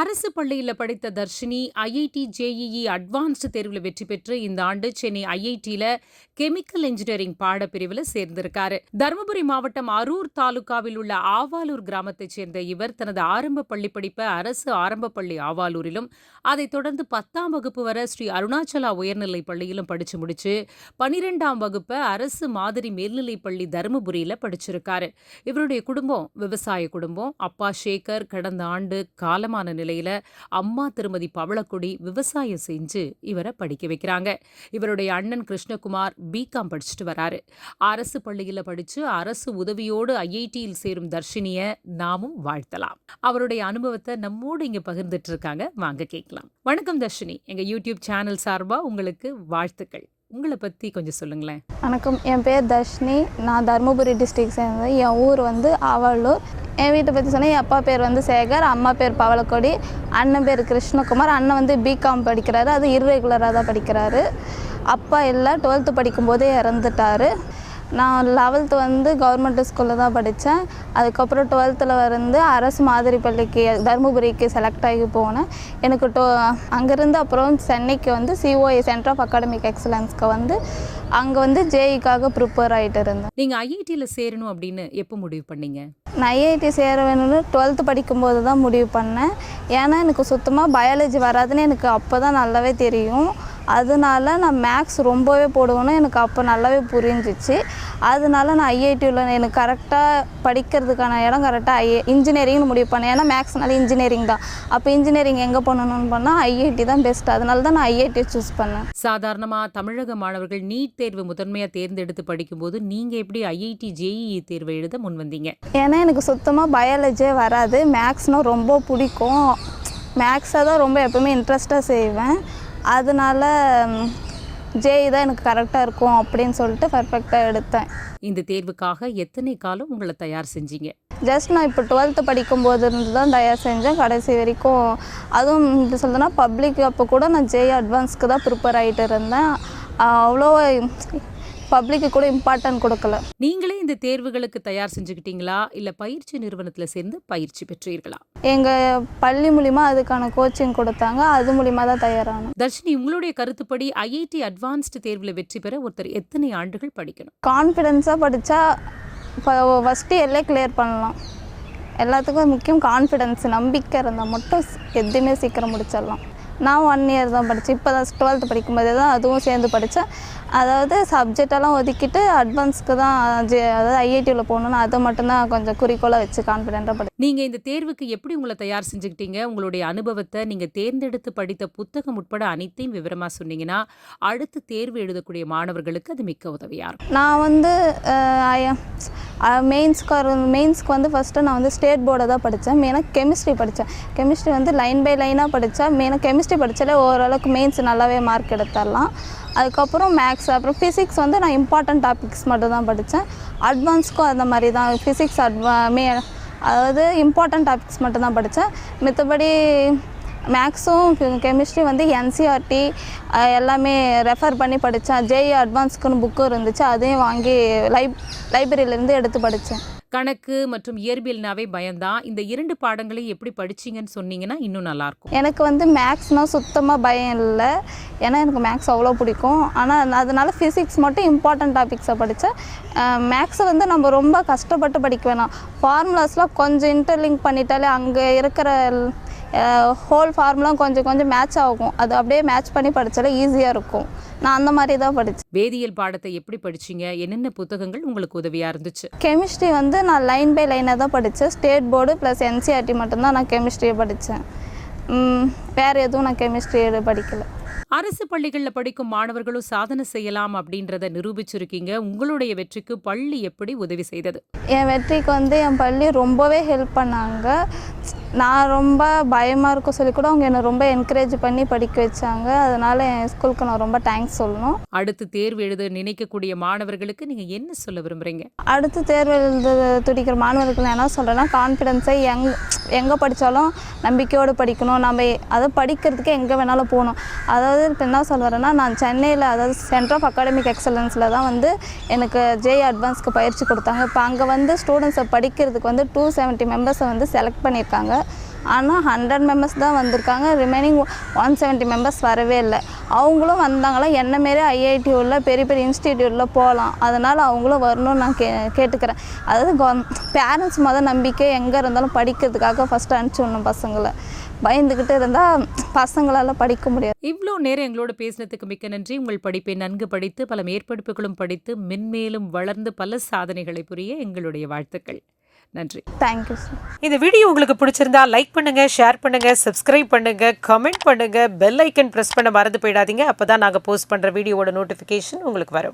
அரசு பள்ளியில் படித்த தர்ஷினி IIT-JEE Advanced தேர்வில் வெற்றி பெற்று இந்த ஆண்டு சென்னை IIT-ல கெமிக்கல் இன்ஜினியரிங் பாடப்பிரிவில் சேர்ந்திருக்காரு. தருமபுரி மாவட்டம் அரூர் தாலுகாவில் உள்ள ஆவாலூர் கிராமத்தைச் சேர்ந்த இவர் தனது ஆரம்ப பள்ளி படிப்பை அரசு ஆரம்ப பள்ளி ஆவாலூரிலும், அதைத் தொடர்ந்து 10ஆம் வகுப்பு வரை ஸ்ரீ அருணாச்சலா உயர்நிலைப் பள்ளியிலும் படிச்சு முடிச்சு 12ஆம் வகுப்பை அரசு மாதிரி மேல்நிலைப் பள்ளி தருமபுரியில படிச்சிருக்காரு. இவருடைய குடும்பம் விவசாய குடும்பம். அப்பா சேகர் கடந்த ஆண்டு காலமான நிலையில அம்மா திருமதி பவளக்குடி விவசாயம் செஞ்சு இவரை படிக்க வைக்கிறாங்க. இவருடைய அண்ணன் கிருஷ்ணகுமார் பிகாம் படிச்சுட்டு வராரு. அரசு பள்ளியில படிச்சு அரசு உதவியோடு IIT-யில் சேரும் தர்ஷினிய நாமும் வாழ்த்தலாம். அவருடைய அனுபவத்தை நம்மோடு இங்க பகிர்ந்துட்டு இருக்காங்க. வாங்க கேட்கலாம். வணக்கம் தர்ஷினி, எங்க யூடியூப் சேனல் சார்பா உங்களுக்கு வாழ்த்துக்கள். உங்களை பற்றி கொஞ்சம் சொல்லுங்களேன். வணக்கம், என் பேர் தர்ஷினி. நான் தருமபுரி டிஸ்ட்ரிக்ட் சேர்ந்தேன். என் ஊர் ஆவாலூர். என் வீட்டை பற்றி சொன்னால் என் அப்பா பேர் சேகர், அம்மா பேர் பவளக்கொடி, அண்ணன் பேர் கிருஷ்ணகுமார். அண்ணன் பிகாம் படிக்கிறாரு, அது இர்ரெகுலராக தான் படிக்கிறாரு. அப்பா இல்லை, 12th படிக்கும்போதே இறந்துட்டார். நான் 11th கவர்மெண்ட் ஸ்கூலில் தான் படித்தேன். அதுக்கப்புறம் 12th அரசு மாதிரி பள்ளிக்கு தருமபுரிக்கு செலக்ட் ஆகி போனேன். எனக்கு அங்கேருந்து அப்புறம் சென்னைக்கு COA சென்டர் ஆஃப் அகாடமிக் எக்ஸலன்ஸ்க்கு அங்கே JEE-க்காக ப்ரிப்பேர் ஆகிட்டு இருந்தேன். நீங்கள் IIT-ல சேரணும் அப்படின்னு எப்போ முடிவு பண்ணீங்க? நான் IIT சேர வேணும்னு 12th படிக்கும்போது தான் முடிவு பண்ணேன். ஏன்னா எனக்கு சுத்தமாக பயாலஜி வராதுன்னு எனக்கு அப்போ தான் நல்லாவே தெரியும். அதனால நான் மேக்ஸ் ரொம்பவே போடுவேன்னு எனக்கு அப்போ நல்லாவே புரிஞ்சிச்சு. அதனால நான் IIT-ல எனக்கு கரெக்டாக படிக்கிறதுக்கான இடம் கரெக்டாக இன்ஜினியரிங்னு முடிவு பண்ணேன். ஏன்னா மேக்ஸ்னால இன்ஜினியரிங் தான். அப்போ இன்ஜினியரிங் எங்கே பண்ணணும்னு பண்ணால் IIT தான் பெஸ்ட். அதனால தான் நான் IIT சூஸ் பண்ணேன். சாதாரணமாக தமிழக மாணவர்கள் நீட் தேர்வு முதன்மையாக தேர்ந்தெடுத்து படிக்கும்போது நீங்கள் எப்படி IIT-JEE தேர்வை எழுத முன் வந்தீங்க? ஏன்னா எனக்கு சுத்தமாக பயாலஜியே வராது. மேக்ஸ்னால் ரொம்ப பிடிக்கும். மேக்ஸை தான் ரொம்ப எப்பவுமே இன்ட்ரெஸ்ட்டாக செய்வேன். அதனால JEE தான் எனக்கு கரெக்டாக இருக்கும் அப்படின்னு சொல்லிட்டு பர்ஃபெக்டாக எடுத்தேன். இந்த தேர்வுக்காக எத்தனை காலம் உங்களை தயார் செஞ்சீங்க? ஜஸ்ட் நான் இப்போ 12th படிக்கும்போது இருந்து தான் தயார் செஞ்சேன் கடைசி வரைக்கும். அதுவும் இப்படி சொல்லுன்னா பப்ளிக் அப்போ கூட நான் JEE Advancedக்கு தான் ப்ரிப்பேர் ஆகிட்டு இருந்தேன். அவ்வளோ பப்ளிக்கு கூட இம்பார்ட்டன்ட் கொடுக்கல. நீங்களே இந்த தேர்வுகளுக்கு தயார் செஞ்சுக்கிட்டீங்களா, இல்லை பயிற்சி நிறுவனத்தில் சேர்ந்து பயிற்சி பெற்றீர்களா? எங்கள் பள்ளி மூலிமா அதுக்கான கோச்சிங் கொடுத்தாங்க. அது மூலிமா தான் தயாரானோம். தர்ஷினி, உங்களுடைய கருத்துப்படி IIT Advanced தேர்வில் வெற்றி பெற ஒருத்தர் எத்தனை ஆண்டுகள் படிக்கணும்? கான்ஃபிடென்ஸாக படித்தா ஃபஸ்ட்டு எல்லே கிளியர் பண்ணலாம். எல்லாத்துக்கும் முக்கியம் கான்ஃபிடென்ஸ், நம்பிக்கை இருந்தால் மட்டும் எதுவுமே சீக்கிரம் முடிச்சிடலாம். நான் 1 year தான் படித்தேன். இப்போ தான் 12th படிக்கும்போதே தான் அதுவும் சேர்ந்து படித்தேன். அதாவது சப்ஜெக்டெல்லாம் ஒதுக்கிட்டு அட்வான்ஸ்க்கு தான் அதாவது IIT-ல போகணுன்னு அதை மட்டும்தான் கொஞ்சம் குறிக்கோளாக வச்சு கான்ஃபிடென்ட்டாக படி. நீங்கள் இந்த தேர்வுக்கு எப்படி உங்களை தயார் செஞ்சுக்கிட்டீங்க? உங்களுடைய அனுபவத்தை நீங்கள் தேர்ந்தெடுத்து படித்த புத்தகம் உட்பட அனைத்தையும் விவரமாக சொன்னீங்கன்னா அடுத்து தேர்வு எழுதக்கூடிய மாணவர்களுக்கு அது மிக்க உதவியாக இருக்கும். நான் மெயின்ஸ்க்கு ஃபஸ்ட்டு நான் ஸ்டேட் போர்டை தான் படித்தேன். மெயினாக கெமிஸ்ட்ரி படித்தேன். கெமிஸ்ட்ரி லைன் பை லைனாக படித்தேன். மெயினாக கெமிஸ்ட்ரி படித்தாலே ஓரளவுக்கு மெயின்ஸ் நல்லாவே மார்க் எடுத்துடலாம். அதுக்கப்புறம் மேக்ஸ், அப்புறம் ஃபிசிக்ஸ் நான் இம்பார்ட்டன்ட் டாபிக்ஸ் மட்டும் தான் படித்தேன். அட்வான்ஸ்க்கும் அந்த மாதிரி தான் ஃபிசிக்ஸ் அதாவது இம்பார்ட்டன்ட் டாபிக்ஸ் மட்டும் தான் படித்தேன். மற்றபடி மேக்ஸும் கெமிஸ்ட்ரி NCERT எல்லாமே ரெஃபர் பண்ணி படித்தேன். JEE Advancedக்குன்னு புக்கு இருந்துச்சு, அதையும் வாங்கி லைப்ரரியிலேருந்து எடுத்து படித்தேன். கணக்கு மற்றும் இயற்பியல்னாவே பயம்தான். இந்த 2 பாடங்களையும் எப்படி படிச்சிங்கன்னு சொன்னீங்கன்னா இன்னும் நல்லாயிருக்கும். எனக்கு மேக்ஸ்னால் சுத்தமாக பயம் இல்லை. ஏன்னா எனக்கு மேக்ஸ் அவ்வளோ பிடிக்கும். ஆனால் அதனால ஃபிசிக்ஸ் மட்டும் இம்பார்ட்டன்ட் டாபிக்ஸை படித்தேன். மேக்ஸை நம்ம ரொம்ப கஷ்டப்பட்டு படிக்க வேணாம். ஃபார்முலாஸ்லாம் கொஞ்சம் இன்டர்லிங்க் பண்ணிட்டாலே அங்கே இருக்கிற ஹோல் ஃபார்முலாம் கொஞ்சம் மேட்ச் ஆகும். அது அப்படியே மேட்ச் பண்ணி படித்தாலே ஈஸியாக இருக்கும். நான் அந்த மாதிரி தான் படித்தேன். வேதியியல் பாடத்தை எப்படி படிச்சிங்க? என்னென்ன புத்தகங்கள் உங்களுக்கு உதவியாக இருந்துச்சு? கெமிஸ்ட்ரி நான் லைன் பை லைனாக தான் படித்தேன். ஸ்டேட் போர்டு ப்ளஸ் NCERT மட்டும்தான் நான் கெமிஸ்ட்ரியை படித்தேன். வேறு எதுவும் நான் கெமிஸ்ட்ரி படிக்கலை. அரசு பள்ளிகளில் படிக்கும் மாணவர்களும் சாதனை செய்யலாம் அப்படின்றத நிரூபிச்சிருக்கீங்க. உங்களுடைய வெற்றிக்கு பள்ளி எப்படி உதவி செய்தது? என் வெற்றிக்கு என் பள்ளி ரொம்பவே ஹெல்ப் பண்ணாங்க. நான் ரொம்ப பயமாக இருக்க சொல்லி கூட அவங்க என்னை ரொம்ப என்கரேஜ் பண்ணி படிக்க வச்சாங்க. அதனால் என் ஸ்கூலுக்கு நான் ரொம்ப தேங்க்ஸ் சொல்லணும். அடுத்து தேர்வு எழுத நினைக்கக்கூடிய மாணவர்களுக்கு நீங்கள் என்ன சொல்ல விரும்புகிறீங்க? அடுத்து தேர்வு எழுத துடிக்கிற மாணவர்கள் என்ன சொல்கிறேன்னா, கான்ஃபிடென்ஸை எங்கே படித்தாலும் நம்பிக்கையோடு படிக்கணும். நம்ம அதை படிக்கிறதுக்கு எங்கே வேணாலும் போகணும். அதாவது இப்போ என்ன சொல்கிறேன்னா, நான் சென்னையில் அதாவது சென்டர் ஆஃப் அகாடமிக் எக்ஸலன்ஸில் தான் எனக்கு JEE Advancedக்கு பயிற்சி கொடுத்தாங்க. இப்போ அங்கே ஸ்டூடெண்ட்ஸை படிக்கிறதுக்கு 270 மெம்பர்ஸை செலக்ட் பண்ணியிருக்காங்க. ஆனால் 100 மெம்பர்ஸ் தான் வந்திருக்காங்க. ரிமைனிங் 170 மெம்பர்ஸ் வரவே இல்லை. அவங்களும் வந்தாங்களா என்ன மாரி ஐஐடி உள்ள பெரிய பெரிய இன்ஸ்டிடியூட்டில் போகலாம், அதனால் அவங்களும் வரணும்னு நான் கேட்டுக்கிறேன். அதாவது பேரண்ட்ஸ் நம்பிக்கை எங்கே இருந்தாலும் படிக்கிறதுக்காக ஃபஸ்ட்டு அனுப்பிச்சி விடணும். பசங்களை பயந்துக்கிட்டு இருந்தால் பசங்களால் படிக்க முடியாது. இவ்வளோ நேரம் எங்களோட பேசினதுக்கு மிக்க நன்றி. உங்கள் படிப்பை நன்கு படித்து பல மேற்படிப்புகளும் படித்து மென்மேலும் வளர்ந்து பல சாதனைகளை புரிய எங்களுடைய வாழ்த்துக்கள். நன்றி. Thank you sir. இந்த வீடியோ உங்களுக்கு பிடிச்சிருந்தா லைக் பண்ணுங்க, ஷேர் பண்ணுங்க, சப்ஸ்கிரைப் பண்ணுங்க, கமெண்ட் பண்ணுங்க, பெல் ஐக்கன் ப்ரெஸ் பண்ண மறந்து போயிடாதீங்க. அப்பதான் நாங்கள் போஸ்ட் பண்ற வீடியோவோட நோட்டிஃபிகேஷன் உங்களுக்கு வரும்.